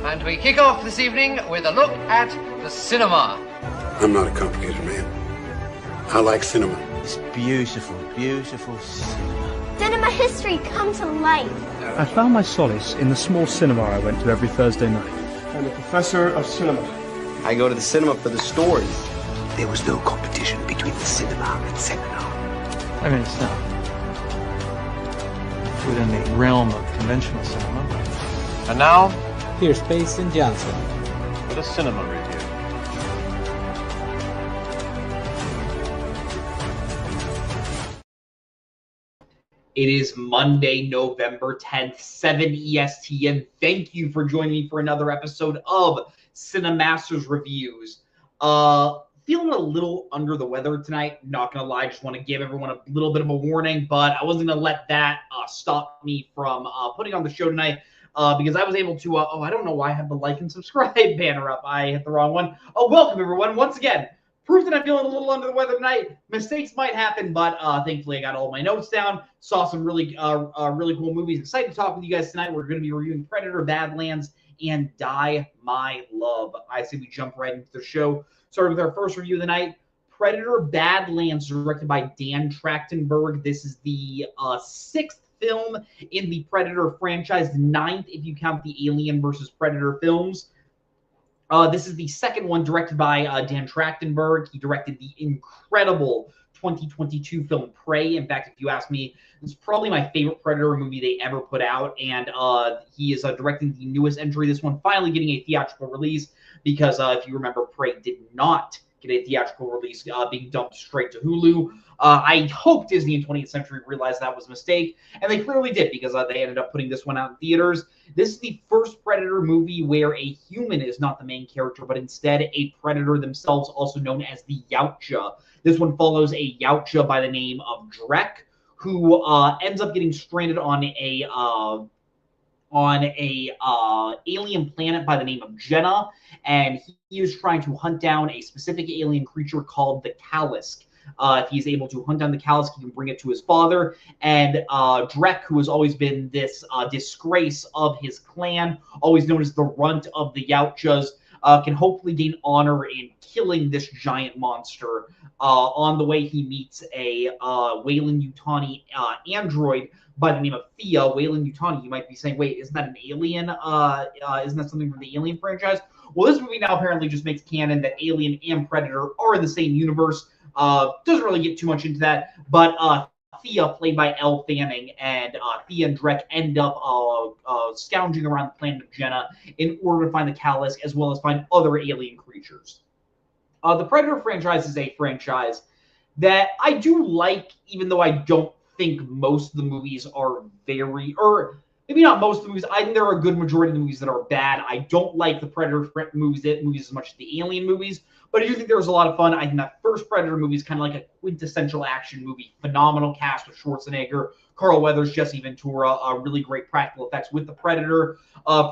And we kick off this evening with a look at the cinema. I'm not a complicated man. I like cinema. It's beautiful, beautiful cinema. Cinema history come to life. I found my solace in the small cinema I went to every Thursday night. I'm a professor of cinema. I go to the cinema for the stories. There was no competition between the cinema and seminar. I mean, it's not within the realm of conventional cinema. And now, here's Pace and Johnson with a cinema review. It is Monday, November 10th, 7 EST, and thank you for joining me for another episode of Cinemaster's Reviews. Feeling a little under the weather tonight, not going to lie, just want to give everyone a little bit of a warning, but I wasn't going to let that stop me from putting on the show tonight because I was able to, I don't know why I have the like and subscribe banner up. I hit the wrong one. Welcome everyone, once again. Proof that I'm feeling a little under the weather tonight. Mistakes might happen, but thankfully I got all my notes down. Saw some really cool movies. Excited to talk with you guys tonight. We're going to be reviewing Predator, Badlands, and Die My Love. I say we jump right into the show. Starting with our first review of the night, Predator, Badlands, directed by Dan Trachtenberg. This is the sixth film in the Predator franchise, ninth if you count the Alien versus Predator films. This is the second one directed by Dan Trachtenberg. He directed the incredible 2022 film Prey. In fact, if you ask me, it's probably my favorite Predator movie they ever put out. And he is directing the newest entry. This one finally getting a theatrical release because if you remember, Prey did not get a theatrical release, being dumped straight to Hulu. I hope Disney in 20th Century realized that was a mistake, and they clearly did because they ended up putting this one out in theaters. This is the first Predator movie where a human is not the main character, but instead a predator themselves, also known as the Yautja. This one follows a Yautja by the name of Drek, who ends up getting stranded on a alien planet by the name of Jenna, and he is trying to hunt down a specific alien creature called the Kalisk. If he's able to hunt down the Kalisk, he can bring it to his father. And Drek, who has always been this disgrace of his clan, always known as the runt of the Yautjas, can hopefully gain honor in killing this giant monster. On the way, he meets a Weyland-Yutani android by the name of Thea. Weyland-Yutani, you might be saying, wait, isn't that an alien? Isn't that something from the Alien franchise? Well, this movie now apparently just makes canon that Alien and Predator are in the same universe. Doesn't really get too much into that, but Thea, played by Elle Fanning, and Thea and Drek end up scounging around the planet of Jenna in order to find the Kalisk, as well as find other alien creatures. The Predator franchise is a franchise that I do like, even though I don't think most of the movies are or maybe not most of the movies. I think there are a good majority of the movies that are bad. I don't like the Predator movies as much as the Alien movies, but I do think there was a lot of fun. I think that first Predator movie is kind of like a quintessential action movie. Phenomenal cast with Schwarzenegger, Carl Weathers, Jesse Ventura, really great practical effects with the Predator.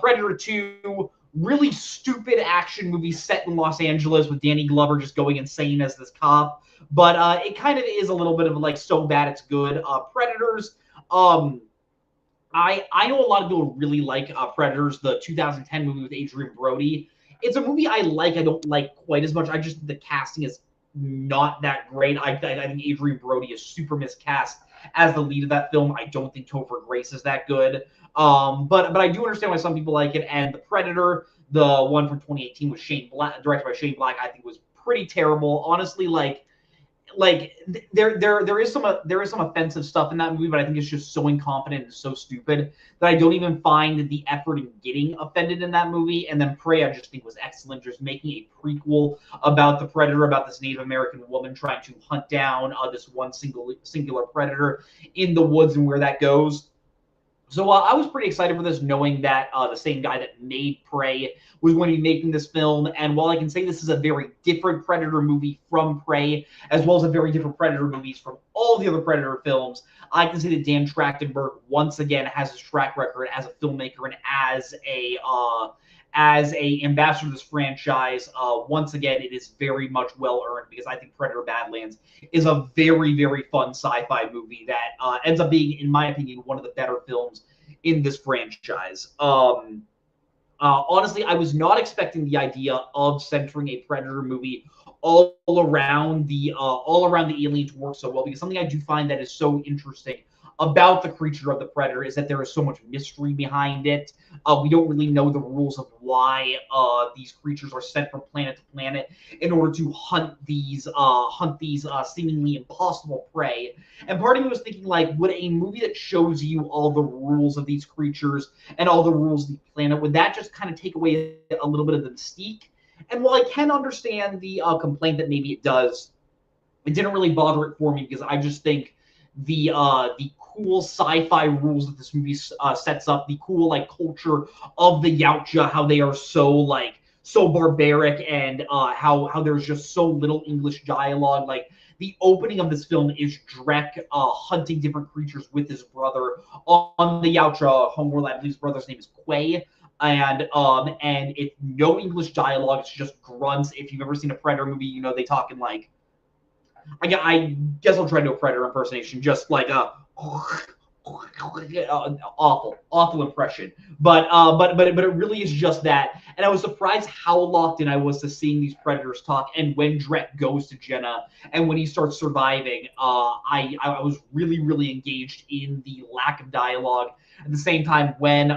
Predator 2, really stupid action movie set in Los Angeles with Danny Glover just going insane as this cop. But it kind of is a little bit of like so bad it's good. Predators, I know a lot of people really like Predators, the 2010 movie with Adrian Brody. It's a movie I like. I don't like quite as much. The casting is not that great. I think Adrian Brody is super miscast as the lead of that film. I don't think Topher Grace is that good. But I do understand why some people like it. And The Predator, the one from 2018 with directed by Shane Black, I think was pretty terrible. Honestly, there is some offensive stuff in that movie, but I think it's just so incompetent and so stupid that I don't even find the effort in getting offended in that movie. And then Prey, I just think was excellent, just making a prequel about the Predator, about this Native American woman trying to hunt down this one singular predator in the woods and where that goes. So I was pretty excited for this, knowing that the same guy that made Prey was going to be making this film. And while I can say this is a very different Predator movie from Prey, as well as a very different Predator movies from all the other Predator films, I can say that Dan Trachtenberg once again has his track record as a filmmaker and as a ambassador to this franchise. Once again, it is very much well earned, because I think Predator Badlands is a very, very fun sci-fi movie that ends up being, in my opinion, one of the better films in this franchise. Honestly, I was not expecting the idea of centering a Predator movie all around the alien to work so well, because something I do find that is so interesting about the creature of the Predator is that there is so much mystery behind it. We don't really know the rules of why these creatures are sent from planet to planet in order to hunt these seemingly impossible prey. And part of me was thinking, like, would a movie that shows you all the rules of these creatures and all the rules of the planet, would that just kind of take away a little bit of the mystique? And while I can understand the complaint that maybe it does, it didn't really bother it for me, because I just think the cool sci-fi rules that this movie sets up, the cool like culture of the Yautja, how they are so barbaric, and how there's just so little English dialogue. Like, the opening of this film is Drek hunting different creatures with his brother on the Yautja homeworld. I believe his brother's name is Quay. And it's no English dialogue. It's just grunts. If you've ever seen a Predator movie, you know they talk in like, I guess I'll try to do a Predator impersonation, just like a awful impression. But it really is just that. And I was surprised how locked in I was to seeing these Predators talk. And when Drek goes to Jenna and when he starts surviving, I was really engaged in the lack of dialogue. At the same time, when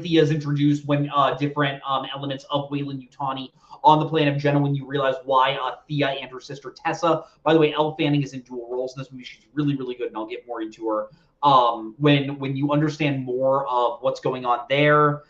Thea is introduced, when different elements of Weyland-Yutani on the planet of Jenna, when you realize why Thea and her sister Tessa, by the way, Elle Fanning is in dual roles in this movie. She's really good, and I'll get more into her. When you understand more of what's going on there,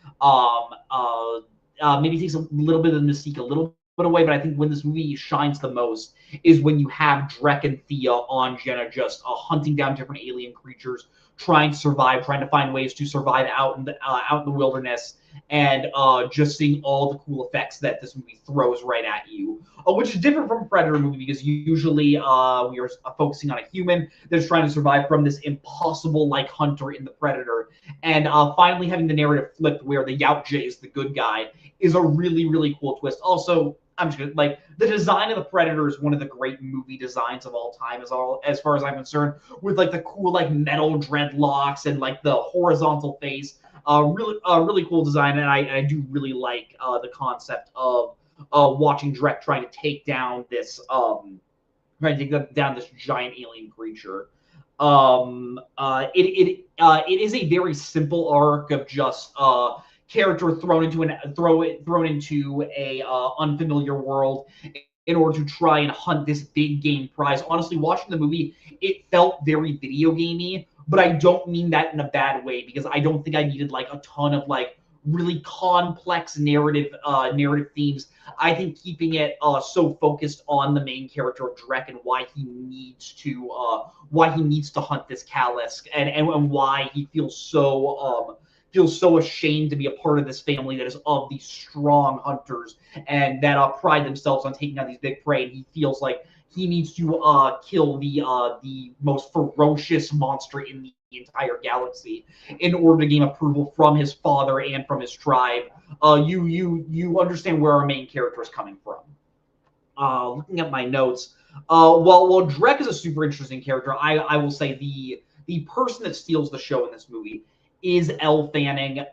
maybe takes a little bit of the mystique a little bit away, but I think when this movie shines the most is when you have Drek and Thea on Jenna just hunting down different alien creatures, trying to survive, trying to find ways to survive out in the wilderness, and just seeing all the cool effects that this movie throws right at you, which is different from a Predator movie, because usually we are focusing on a human that's trying to survive from this impossible like hunter in the Predator, and finally having the narrative flipped where the Yautja is the good guy is a really cool twist. Also, I'm just gonna, like, the design of the Predator is one of the great movie designs of all time, as far as I'm concerned, with like the cool like metal dreadlocks and like the horizontal face. Really cool design, and I do really like the concept of watching Drek trying to take down this giant alien creature. It is a very simple arc of just character thrown into a unfamiliar world in order to try and hunt this big game prize. Honestly, watching the movie, it felt very video gamey, but I don't mean that in a bad way, because I don't think I needed like a ton of like really complex narrative themes. I think keeping it so focused on the main character of Drek and why he needs to hunt this Kalisk, and why he feels so ashamed to be a part of this family that is of these strong hunters and that pride themselves on taking out these big prey. And he feels like he needs to kill the most ferocious monster in the entire galaxy in order to gain approval from his father and from his tribe. You understand where our main character is coming from. Looking at my notes, while Drek is a super interesting character, I will say the person that steals the show in this movie is Elle Fanning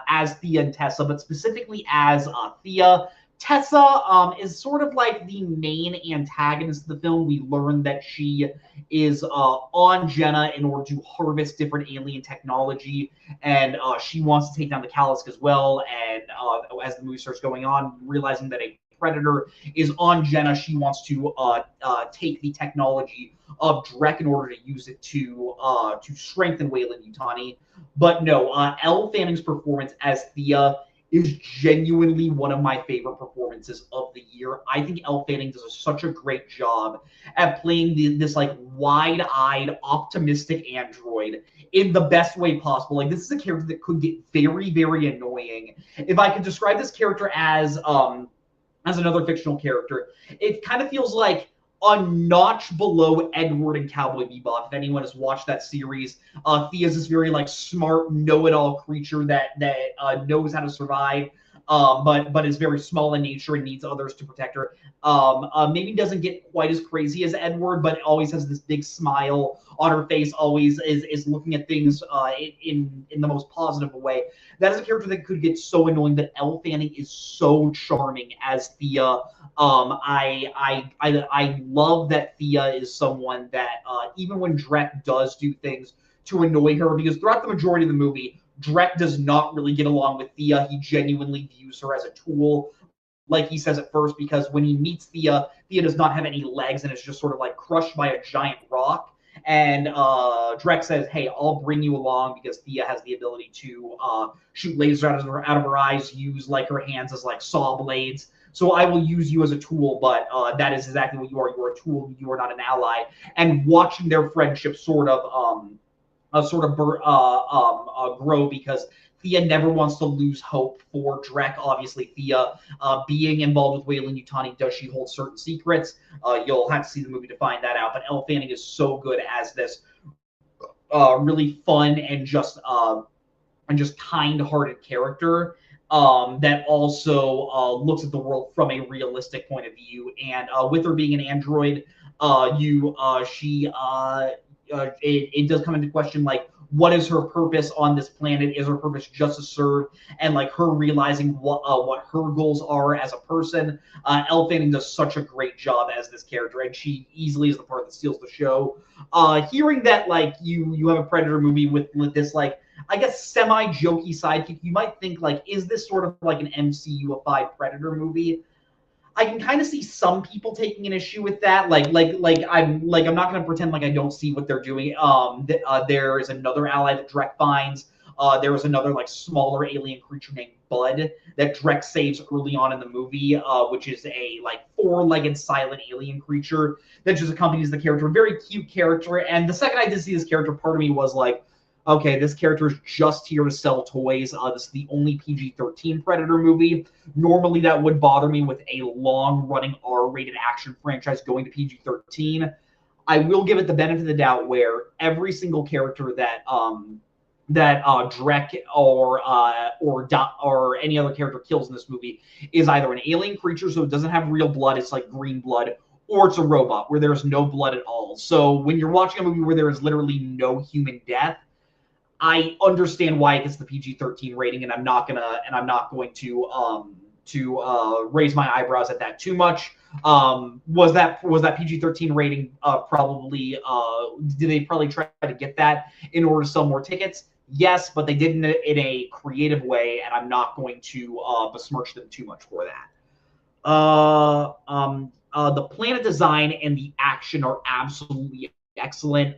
as Thea and Tessa, but specifically as Thea. Tessa is sort of like the main antagonist of the film. We learn that she is on Jenna in order to harvest different alien technology, and she wants to take down the Kalisk as well. And as the movie starts going on, realizing that a Predator is on Jenna, she wants to take the technology of Drek in order to use it to strengthen Weyland-Yutani. But no, Elle Fanning's performance as Thea is genuinely one of my favorite performances of the year. I think Elle Fanning does such a great job at playing this like wide-eyed, optimistic android in the best way possible. Like, this is a character that could get very annoying. If I could describe this character as another fictional character, it kind of feels like a notch below Edward and Cowboy Bebop. If anyone has watched that series, Thea's this very like smart, know-it-all creature that knows how to survive. but is very small in nature and needs others to protect her. Maybe doesn't get quite as crazy as Edward, but always has this big smile on her face. Always is looking at things in the most positive way. That is a character that could get so annoying. But Elle Fanning is so charming as Thea. I love that Thea is someone that even when Drek does do things to annoy her, because throughout the majority of the movie, Drek does not really get along with Thea. He genuinely views her as a tool, like he says at first, because when he meets Thea, Thea does not have any legs and is just sort of like crushed by a giant rock. And Drek says, "Hey, I'll bring you along because Thea has the ability to shoot lasers out of her eyes, use like her hands as like saw blades. So I will use you as a tool, but that is exactly what you are. You are a tool. You are not an ally." And watching their friendship grow, because Thea never wants to lose hope for Drek. Obviously, Thea, being involved with Weyland-Yutani, does she hold certain secrets? You'll have to see the movie to find that out. But Elle Fanning is so good as this really fun and just kind-hearted character that also looks at the world from a realistic point of view. And with her being an android, it does come into question, like, what is her purpose on this planet? Is her purpose just to serve? And like her realizing what her goals are as a person. Elle Fanning does such a great job as this character, and she easily is the part that steals the show. Hearing that like you have a Predator movie with this like, I guess, semi-jokey sidekick, you might think like, is this sort of like an MCU-ified Predator movie? I can kind of see some people taking an issue with that. I'm not going to pretend like I don't see what they're doing. There is another ally that Drek finds. There was another like smaller alien creature named Bud that Drek saves early on in the movie, which is a like four-legged silent alien creature that just accompanies the character. Very cute character. And the second I did see this character, part of me was like, okay, this character is just here to sell toys. This is the only PG-13 Predator movie. Normally, that would bother me with a long-running R-rated action franchise going to PG-13. I will give it the benefit of the doubt where every single character that Drek or any other character kills in this movie is either an alien creature, so it doesn't have real blood, it's like green blood, or it's a robot where there's no blood at all. So when you're watching a movie where there is literally no human death, I understand why it gets the PG-13 rating, and I'm not going to raise my eyebrows at that too much. Was that PG-13 rating probably? Did they probably try to get that in order to sell more tickets? Yes, but they did it in a creative way, and I'm not going to besmirch them too much for that. The planet design and the action are absolutely excellent.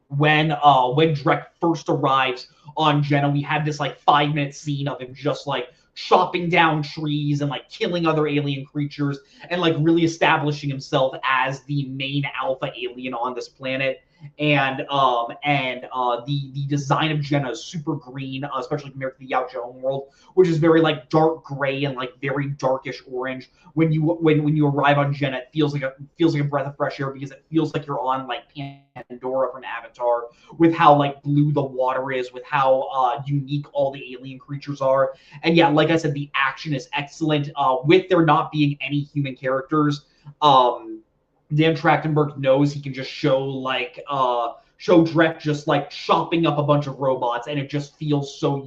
When Drek first arrives on Jenna, we have this like 5-minute scene of him just like chopping down trees and like killing other alien creatures and like really establishing himself as the main alpha alien on this planet. And the design of Jenna is super green, especially compared to the Yao Zhou world, which is very like dark gray and like very darkish orange. When you arrive on Jenna, it feels like a breath of fresh air, because it feels like you're on like Pandora from Avatar, with how like blue the water is, with how unique all the alien creatures are. And yeah, like I said, the action is excellent. With there not being any human characters, Dan Trachtenberg knows he can just show Drek just like chopping up a bunch of robots, and it just feels so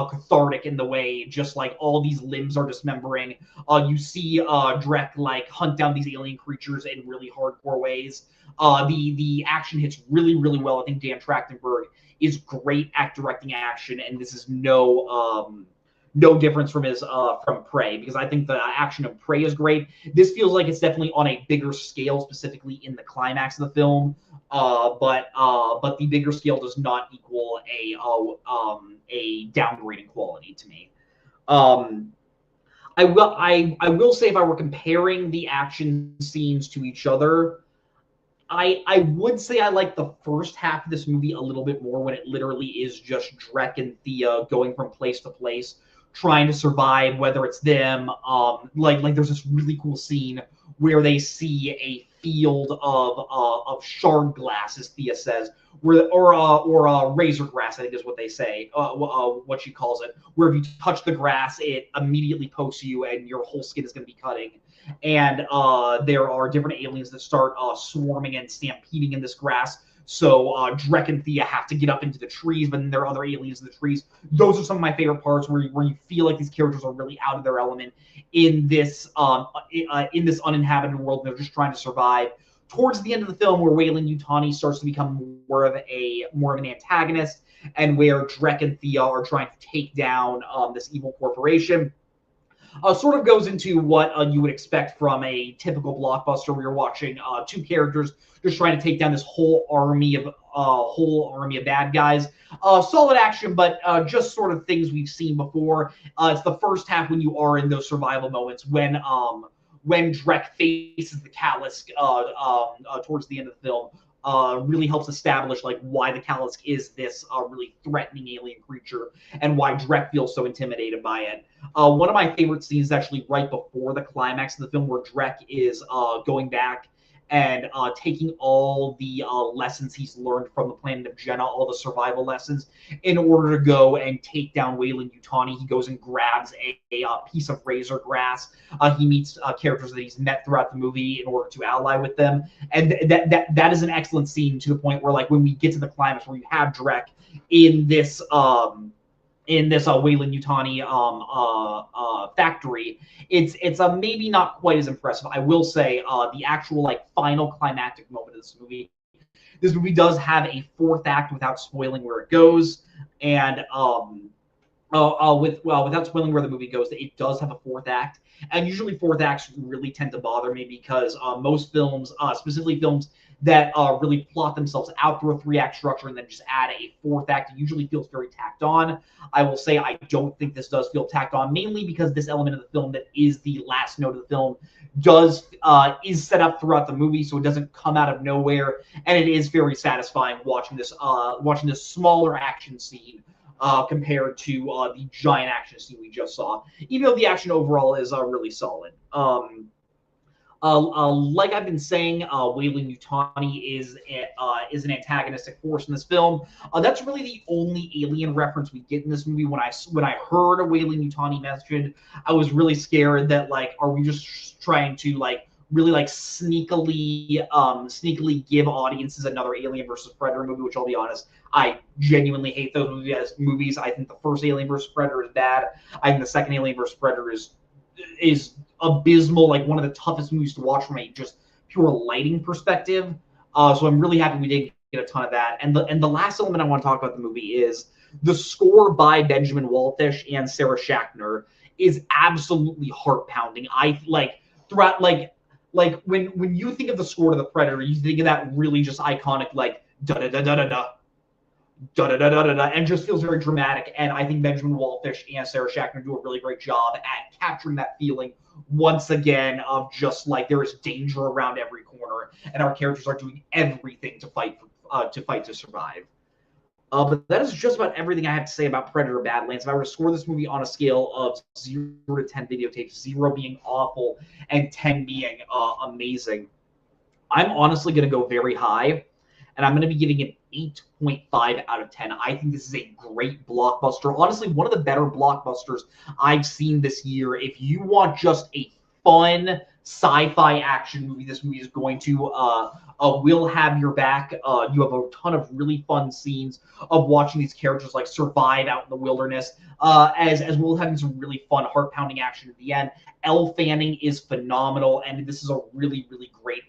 cathartic in the way just like all these limbs are dismembering. You see Drek like hunt down these alien creatures in really hardcore ways. The action hits really, really well. I think Dan Trachtenberg is great at directing action, and this is no difference from from Prey, because I think the action of Prey is great. This feels like it's definitely on a bigger scale, specifically in the climax of the film. But the bigger scale does not equal a downgrading quality to me. I will say, if I were comparing the action scenes to each other, I would say I like the first half of this movie a little bit more, when it literally is just Drek and Thea going from place to place, trying to survive, whether it's them. Like there's this really cool scene where they see a field of shard glass, as Thea says, or razor grass, I think is what they say, what she calls it, where if you touch the grass, it immediately pokes you and your whole skin is going to be cutting. And there are different aliens that start swarming and stampeding in this grass. So Drek and Thea have to get up into the trees, but then there are other aliens in the trees. Those are some of my favorite parts where you feel like these characters are really out of their element in this uninhabited world. They're just trying to survive. Towards the end of the film, where Weyland-Yutani starts to become more of an antagonist, and where Drek and Thea are trying to take down this evil corporation. Sort of goes into what you would expect from a typical blockbuster, where you're watching two characters just trying to take down this whole army of bad guys. Solid action, but just sort of things we've seen before. It's the first half when you are in those survival moments when Drek faces the Callisk towards the end of the film. Really helps establish like why the Callisk is this really threatening alien creature and why Drek feels so intimidated by it. One of my favorite scenes is actually right before the climax of the film, where Drek is going back and taking all the lessons he's learned from the planet of Jenna, all the survival lessons, in order to go and take down Weyland-Yutani. He goes and grabs a piece of razor grass. He meets characters that he's met throughout the movie in order to ally with them. And that is an excellent scene, to the point where, like, when we get to the climax where you have Drek in this Weyland-Yutani factory, it's maybe not quite as impressive. I will say the actual like final climactic moment of this movie does have a fourth act, without spoiling where it goes, and without spoiling where the movie goes, it does have a fourth act. And usually fourth acts really tend to bother me, because most films, specifically films that really plot themselves out through a 3-act structure and then just add a fourth act, it usually feels very tacked on. I will say I don't think this does feel tacked on, mainly because this element of the film that is the last note of the film is set up throughout the movie, so it doesn't come out of nowhere, and it is very satisfying watching this smaller action scene compared to the giant action scene we just saw, even though the action overall is really solid. Like I've been saying, Weyland-Yutani is an antagonistic force in this film. That's really the only alien reference we get in this movie. When I heard a Weyland-Yutani mentioned, I was really scared that, like, are we just trying to like really like sneakily give audiences another Alien versus Predator movie? Which, I'll be honest, I genuinely hate those movies. I think the first Alien versus Predator is bad. I think the second Alien versus Predator is abysmal, like one of the toughest movies to watch from a just pure lighting perspective. So I'm really happy we did get a ton of that. And the last element I want to talk about the movie is the score by Benjamin Wallfish and Sarah Schachner is absolutely heart pounding. I like throughout like when you think of the score to the Predator, you think of that really just iconic like da da da da da da da da da da da, and just feels very dramatic. And I think Benjamin Wallfish and Sarah Schachner do a really great job at capturing that feeling once again of just like there is danger around every corner, and our characters are doing everything to fight to survive. But that is just about everything I have to say about Predator Badlands. If I were to score this movie on a scale of 0 to 10 videotapes, 0 being awful and 10 being amazing, I'm honestly going to go very high, and I'm going to be giving it 8.5 out of 10. I think this is a great blockbuster. Honestly, one of the better blockbusters I've seen this year. If you want just a fun sci-fi action movie, this movie is going to will have your back. You have a ton of really fun scenes of watching these characters like survive out in the wilderness, as well as having some really fun heart-pounding action at the end. Elle Fanning is phenomenal, and this is a really, really great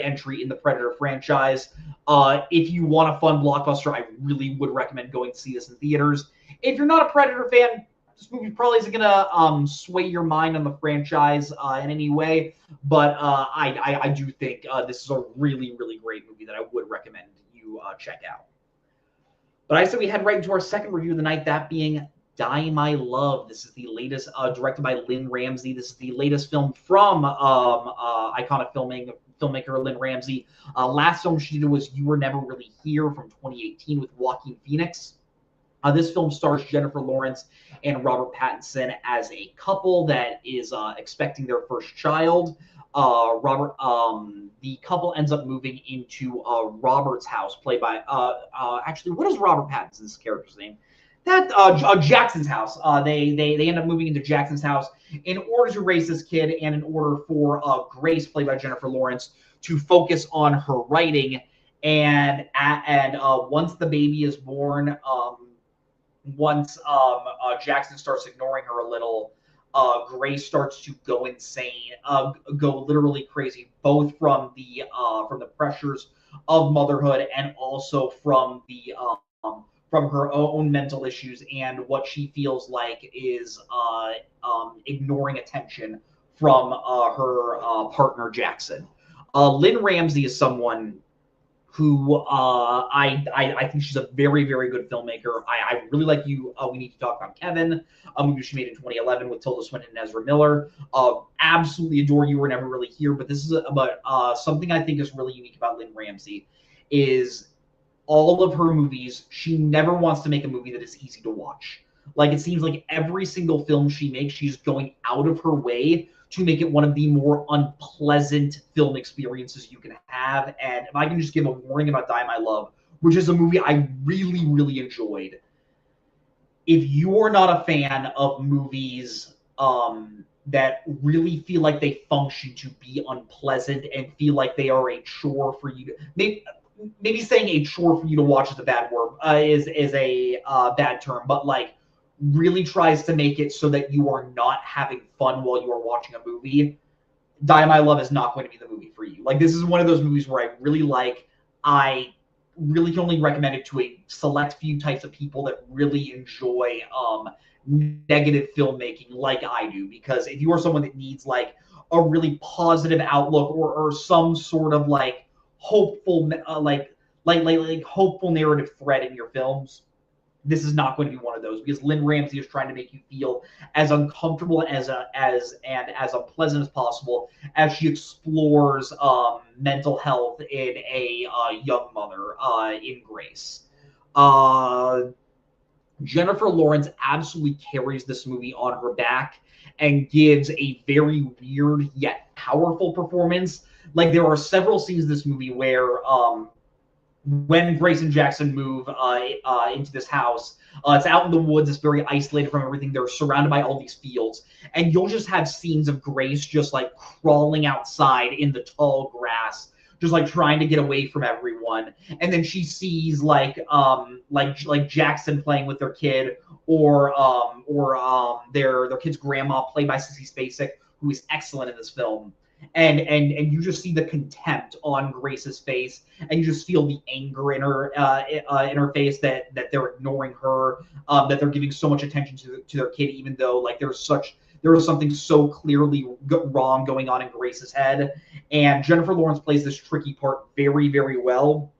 entry in the Predator franchise. If you want a fun blockbuster, I really would recommend going to see this in theaters. If you're not a Predator fan, this movie probably isn't gonna sway your mind on the franchise in any way, but I do think this is a really, really great movie that I would recommend you check out. But I said we head right into our second review of the night, that being Die My Love. This is the latest, directed by Lynn Ramsey. This is the latest film from iconic filmmaker Lynn Ramsey. Last film she did was You Were Never Really Here from 2018 with Joaquin Phoenix. This film stars Jennifer Lawrence and Robert Pattinson as a couple that is expecting their first child. The couple ends up moving into Robert's house, played by actually, what is Robert Pattinson's character's name? That Jackson's house. They end up moving into Jackson's house in order to raise this kid, and in order for Grace, played by Jennifer Lawrence, to focus on her writing. And once the baby is born, once Jackson starts ignoring her a little, Grace starts to go insane, go literally crazy, both from the pressures of motherhood and also from her own mental issues and what she feels like is ignoring attention from her partner Jackson. Lynn Ramsey is someone who I think she's a very, very good filmmaker. I really like You, We Need to Talk on Kevin, a movie she made in 2011 with Tilda Swinton and Ezra Miller. Absolutely adore You Were Never Really Here, but this is about something I think is really unique about Lynn Ramsey is all of her movies, she never wants to make a movie that is easy to watch. Like, it seems like every single film she makes, she's going out of her way to make it one of the more unpleasant film experiences you can have. And if I can just give a warning about Die My Love, which is a movie I really, really enjoyed. If you are not a fan of movies that really feel like they function to be unpleasant and feel like they are a chore for you, maybe saying a chore for you to watch is a bad word, is a bad term, but like really tries to make it so that you are not having fun while you are watching a movie, Die My Love is not going to be the movie for you. Like, this is one of those movies where I really like. I really can only recommend it to a select few types of people that really enjoy negative filmmaking like I do, because if you are someone that needs like a really positive outlook or some sort of like hopeful like hopeful narrative thread in your films, this is not going to be one of those, because Lynn Ramsey is trying to make you feel as uncomfortable as unpleasant as possible as she explores mental health in a young mother in Grace. Jennifer Lawrence absolutely carries this movie on her back and gives a very weird yet powerful performance. Like, there are several scenes in this movie where when Grace and Jackson move into this house, it's out in the woods. It's very isolated from everything. They're surrounded by all these fields. And you'll just have scenes of Grace just like crawling outside in the tall grass, just like trying to get away from everyone. And then she sees like Jackson playing with their kid, or their kid's grandma, played by Sissy Spacek, who is excellent in this film. And you just see the contempt on Grace's face, and you just feel the anger in her face that they're ignoring her, that they're giving so much attention to their kid, even though like there was something so clearly wrong going on in Grace's head. And Jennifer Lawrence plays this tricky part very, very well.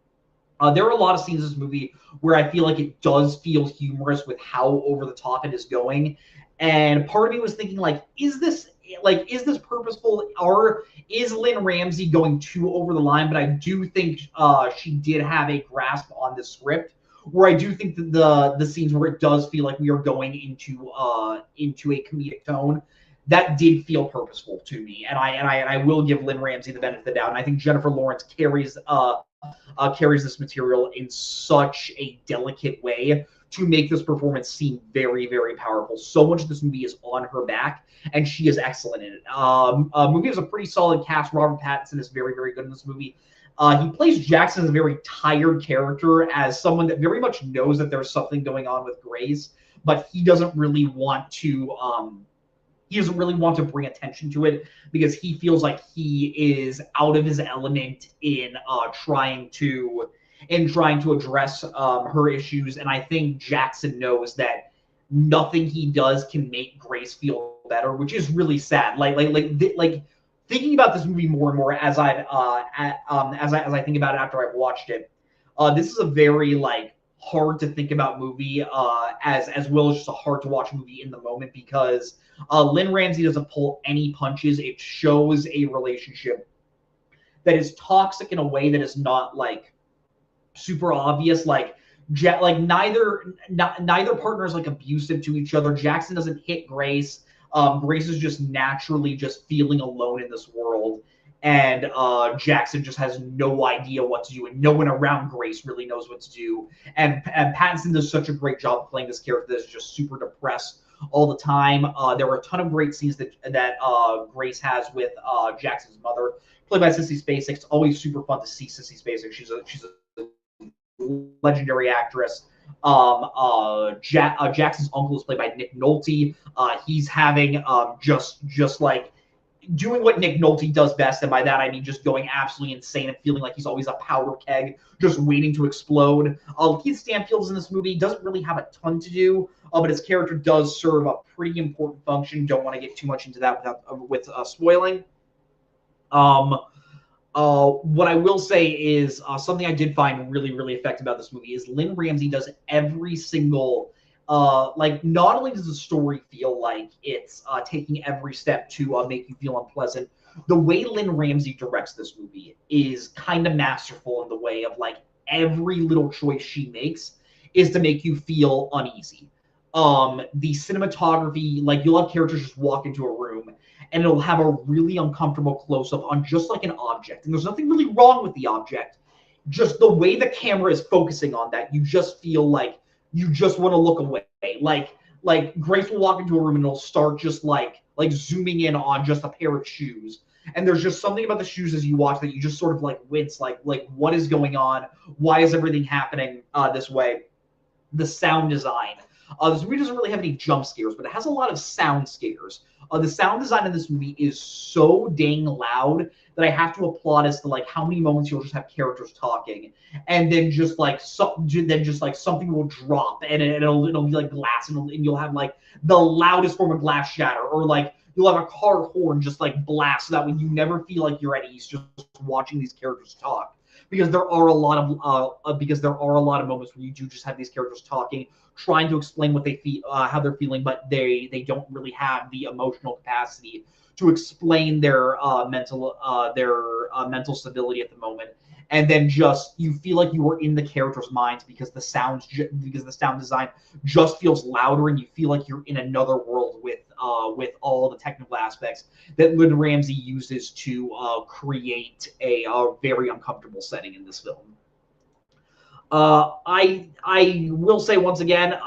There are a lot of scenes in this movie where I feel like it does feel humorous with how over the top it is going. And part of me was thinking, like, is this purposeful, or is Lynn Ramsey going too over the line? But I do think she did have a grasp on the script, where I do think that the scenes where it does feel like we are going into a comedic tone, that did feel purposeful to me. And I will give Lynn Ramsey the benefit of the doubt. And I think Jennifer Lawrence carries this material in such a delicate way to make this performance seem very, very powerful. So much of this movie is on her back, and she is excellent in it. Movie has a pretty solid cast. Robert Pattinson is very, very good in this movie. He plays Jackson as a very tired character, as someone that very much knows that there's something going on with Grace, but he doesn't really want to. He doesn't really want to bring attention to it, because he feels like he is out of his element in trying to address her issues. And I think Jackson knows that nothing he does can make Grace feel better, which is really sad. Like thinking about this movie more and more as I think about it after I've watched it, this is a very like hard to think about movie, as well as just a hard to watch movie in the moment, because Lynn Ramsey doesn't pull any punches. It shows a relationship that is toxic in a way that is not like super obvious. Like, like neither partner is like abusive to each other. Jackson doesn't hit Grace. Grace is just naturally just feeling alone in this world, and Jackson just has no idea what to do, and no one around Grace really knows what to do. And Pattinson does such a great job playing this character that's just super depressed all the time. There were a ton of great scenes that Grace has with Jackson's mother, played by Sissy Spacek. It's always super fun to see Sissy Spacek. She's a legendary actress. Jackson's uncle is played by Nick Nolte. He's having just like doing what Nick Nolte does best, and by that I mean just going absolutely insane and feeling like he's always a powder keg, just waiting to explode. Keith Stanfield's in this movie. Doesn't really have a ton to do, but his character does serve a pretty important function. Don't want to get too much into that with spoiling. What I will say is something I did find really, really effective about this movie is Lynn Ramsey does every single, like, not only does the story feel like it's taking every step to make you feel unpleasant, the way Lynn Ramsey directs this movie is kind of masterful in the way of, like, every little choice she makes is to make you feel uneasy. The cinematography, like, you'll have characters just walk into a room and it'll have a really uncomfortable close-up on just like an object. And there's nothing really wrong with the object. Just the way the camera is focusing on that, you just feel like you just want to look away. Like Grace will walk into a room and it'll start just like zooming in on just a pair of shoes. And there's just something about the shoes as you watch that you just sort of like wince, like what is going on? Why is everything happening this way? The sound design. This movie doesn't really have any jump scares, but it has a lot of sound scares. The sound design in this movie is so dang loud that I have to applaud as to like how many moments you'll just have characters talking, and then just like something will drop and it'll be like glass, and you'll have like the loudest form of glass shatter, or like you'll have a car horn just like blast, so that way you never feel like you're at ease just watching these characters talk. Because there are a lot of moments where you do just have these characters talking, trying to explain what they feel, how they're feeling, but they don't really have the emotional capacity to explain their mental stability at the moment. And then just you feel like you were in the characters' minds because the sound design just feels louder, and you feel like you're in another world with all the technical aspects that Lynn Ramsey uses to create a very uncomfortable setting in this film. I will say once again,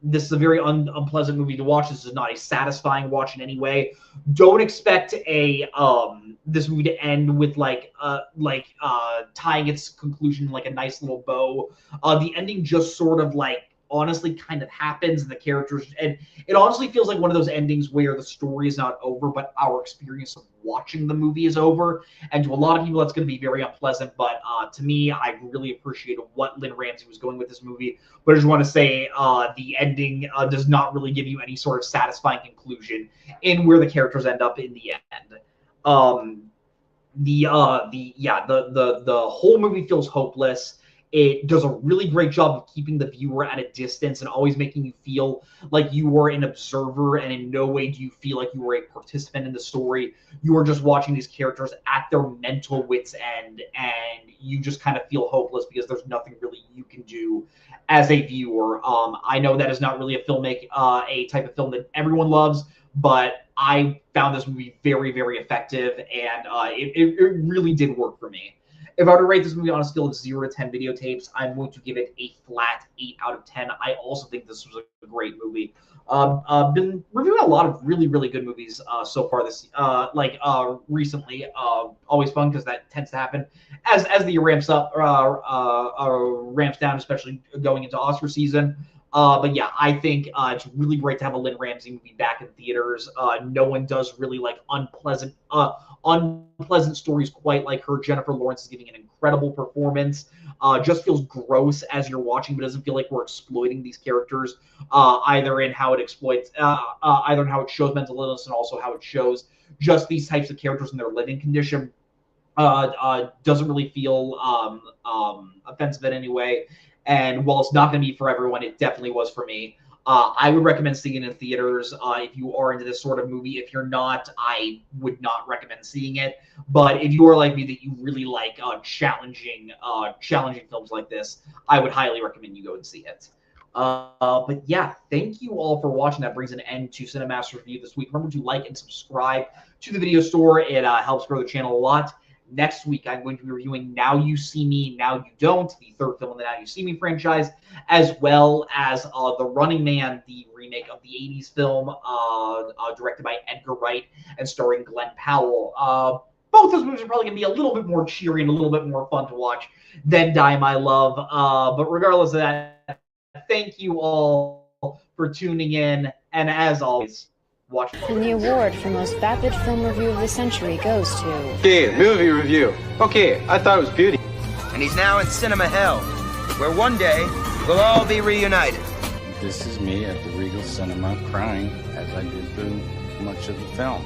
this is a very unpleasant movie to watch. This is not a satisfying watch in any way. Don't expect this movie to end with tying its conclusion like a nice little bow. The ending just sort of like honestly kind of happens, and the characters, and it honestly feels like one of those endings where the story is not over, but our experience of watching the movie is over. And to a lot of people, that's going to be very unpleasant. But to me, I really appreciated what Lynn Ramsey was going with this movie. But I just want to say the ending does not really give you any sort of satisfying conclusion in where the characters end up in the end. The whole movie feels hopeless. It does a really great job of keeping the viewer at a distance and always making you feel like you were an observer, and in no way do you feel like you were a participant in the story. You are just watching these characters at their mental wit's end, and you just kind of feel hopeless because there's nothing really you can do as a viewer. I know that is not really a type of film that everyone loves, but I found this movie very, very effective, and it really did work for me. If I were to rate this movie on a scale of 0 to 10 videotapes, I'm going to give it a flat 8 out of 10. I also think this was a great movie. Been reviewing a lot of really, really good movies so far this recently. Always fun because that tends to happen as the year ramps down, especially going into Oscar season. But yeah, I think it's really great to have a Lynn Ramsey movie back in theaters. No one does really like unpleasant stories quite like her. Jennifer Lawrence is giving an incredible performance. Just feels gross as you're watching, but doesn't feel like we're exploiting these characters either in how it shows mental illness, and also how it shows just these types of characters in their living condition. Doesn't really feel offensive in any way. And while it's not going to be for everyone, it definitely was for me. I would recommend seeing it in theaters if you are into this sort of movie. If you're not, I would not recommend seeing it. But if you are like me, that you really like challenging films like this, I would highly recommend you go and see it. But yeah, thank you all for watching. That brings an end to Cinemaster Review this week. Remember to like and subscribe to the video store. It helps grow the channel a lot. Next week, I'm going to be reviewing Now You See Me, Now You Don't, the third film in the Now You See Me franchise, as well as The Running Man, the remake of the 80s film, directed by Edgar Wright and starring Glenn Powell. Both those movies are probably going to be a little bit more cheery and a little bit more fun to watch than Die My Love. But regardless of that, thank you all for tuning in. And as always, watch. And the award for most vapid film review of the century goes to... Okay, movie review. Okay, I thought it was beauty. And he's now in cinema hell, where one day we'll all be reunited. This is me at the Regal Cinema crying as I did through much of the film.